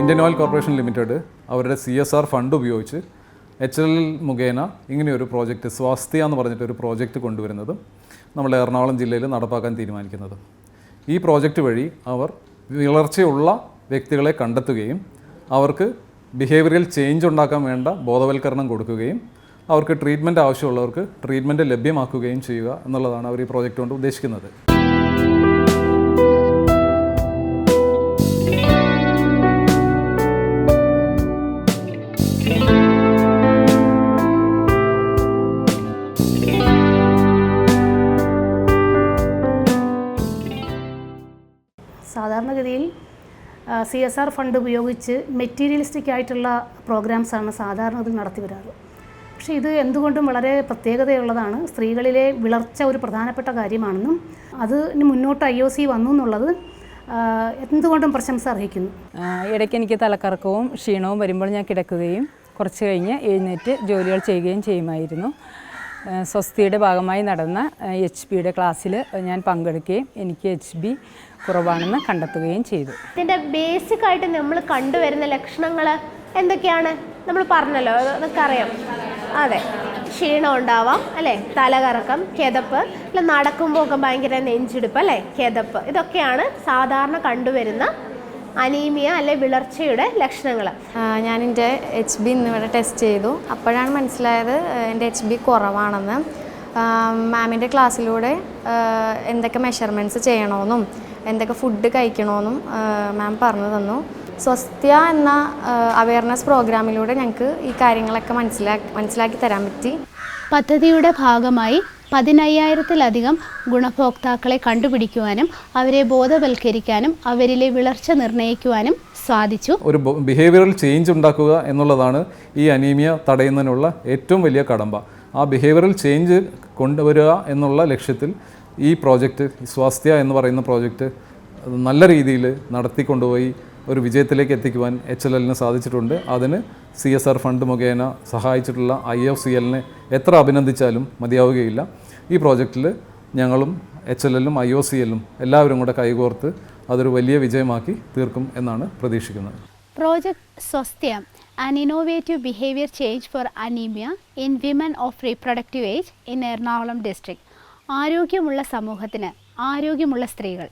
Indian oil corporation limited അവരുടെ CSR fund ഉപയോഗിച്ച് HLL മുഖേന ഇങ്ങനെയൊരു പ്രോജക്റ്റ് സ്വാസ്ഥ്യ എന്ന് പറഞ്ഞിട്ടൊരു പ്രോജക്റ്റ് കൊണ്ടുവരുന്നതും നമ്മൾ എറണാകുളം ജില്ലയിൽ നടപ്പാക്കാൻ തീരുമാനിക്കുന്നതും. ഈ പ്രോജക്റ്റ് വഴി അവർ വിളർച്ചയുള്ള വ്യക്തികളെ കണ്ടെത്തുകയും അവർക്ക് ബിഹേവിയറൽ ചേഞ്ച് ഉണ്ടാക്കാൻ വേണ്ട ബോധവൽക്കരണം കൊടുക്കുകയും അവർക്ക് ട്രീറ്റ്മെൻറ്റ് ആവശ്യമുള്ളവർക്ക് ട്രീറ്റ്മെൻറ്റ് ലഭ്യമാക്കുകയും ചെയ്യുക എന്നുള്ളതാണ് അവർ ഈ പ്രോജക്റ്റ് കൊണ്ട് ഉദ്ദേശിക്കുന്നത്. സാധാരണഗതിയിൽ CSR ഫണ്ട് ഉപയോഗിച്ച് മെറ്റീരിയലിസ്റ്റിക് ആയിട്ടുള്ള പ്രോഗ്രാംസാണ് സാധാരണഗതിയിൽ നടത്തി വരാറ്. പക്ഷേ ഇത് എന്തുകൊണ്ടും വളരെ പ്രത്യേകതയുള്ളതാണ്. സ്ത്രീകളിലെ വിളർച്ച ഒരു പ്രധാനപ്പെട്ട കാര്യമാണെന്നും അതിന് മുന്നോട്ട് IOC വന്നു എന്നുള്ളത് എന്തുകൊണ്ടും പ്രശംസ അർഹിക്കുന്നു. ഇടയ്ക്ക് എനിക്ക് തലക്കറക്കവും ക്ഷീണവും വരുമ്പോൾ ഞാൻ കിടക്കുകയും കുറച്ച് കഴിഞ്ഞ് എഴുന്നേറ്റ് ജോലികൾ ചെയ്യുകയും ചെയ്യുമായിരുന്നു. സ്വസ്തിയുടെ ഭാഗമായി നടന്ന HBയുടെ ക്ലാസ്സിൽ ഞാൻ പങ്കെടുക്കുകയും എനിക്ക് HB കുറവാണെന്ന് കണ്ടെത്തുകയും ചെയ്തു. ഇതിൻ്റെ ബേസിക്കായിട്ട് നമ്മൾ കണ്ടുവരുന്ന ലക്ഷണങ്ങൾ എന്തൊക്കെയാണ്? നമ്മൾ പറഞ്ഞല്ലോ, അതൊക്കെ അറിയാം. അതെ, ക്ഷീണം ഉണ്ടാവാം അല്ലേ, തലകറക്കം, കിതപ്പ്, അല്ല നടക്കുമ്പോൾ ഒക്കെ ഭയങ്കര നെഞ്ചിടിപ്പ് അല്ലേ, കിതപ്പ്, ഇതൊക്കെയാണ് സാധാരണ കണ്ടുവരുന്ന അനീമിയ അല്ലെ വിളർച്ചയുടെ ലക്ഷണങ്ങൾ. ഞാൻ എൻ്റെ HB ഇന്നിവിടെ ടെസ്റ്റ് ചെയ്തു. അപ്പോഴാണ് മനസ്സിലായത് എൻ്റെ HB കുറവാണെന്ന്. മാമിൻ്റെ ക്ലാസ്സിലൂടെ എന്തൊക്കെ മെഷർമെൻറ്റ്സ് ചെയ്യണമെന്നും എന്തൊക്കെ ഫുഡ് കഴിക്കണമെന്നും മാം പറഞ്ഞു തന്നു. സ്വസ്ത്യ എന്ന അവയർനെസ് പ്രോഗ്രാമിലൂടെ ഞങ്ങൾക്ക് ഈ കാര്യങ്ങളൊക്കെ മനസ്സിലാക്കി തരാൻ പറ്റി. പദ്ധതിയുടെ ഭാഗമായി 15,000-ലധികം ഗുണഭോക്താക്കളെ കണ്ടുപിടിക്കുവാനും അവരെ ബോധവൽക്കരിക്കാനും അവരിലെ വിളർച്ച നിർണ്ണയിക്കുവാനും സാധിച്ചു. ഒരു ബിഹേവിയറൽ ചേഞ്ച് ഉണ്ടാക്കുക എന്നുള്ളതാണ് ഈ അനീമിയ തടയുന്നതിനുള്ള ഏറ്റവും വലിയ കടമ്പ. ആ ബിഹേവിയറൽ ചേഞ്ച് കൊണ്ടുവരിക എന്നുള്ള ലക്ഷ്യത്തിൽ ഈ പ്രോജക്റ്റ്, സ്വാസ്ഥ്യ എന്ന് പറയുന്ന പ്രോജക്റ്റ് നല്ല രീതിയിൽ നടത്തിക്കൊണ്ടുപോയി ഒരു വിജയത്തിലേക്ക് എത്തിക്കുവാൻ HLLന് സാധിച്ചിട്ടുണ്ട്. അതിന് CSR ഫണ്ട് മുഖേന സഹായിച്ചിട്ടുള്ള IOCLനെ എത്ര അഭിനന്ദിച്ചാലും മതിയാവുകയില്ല. ഈ പ്രോജക്റ്റിൽ ഞങ്ങളും HLLും IOCLും എല്ലാവരും കൂടെ കൈകോർത്ത് അതൊരു വലിയ വിജയമാക്കി തീർക്കും എന്നാണ് പ്രതീക്ഷിക്കുന്നത്. Project Swasthya, an innovative behavior change for anemia in women of reproductive age in Ernakulam district. ആരോഗ്യമുള്ള സമൂഹത്തിന് ആരോഗ്യമുള്ള സ്ത്രീകൾ.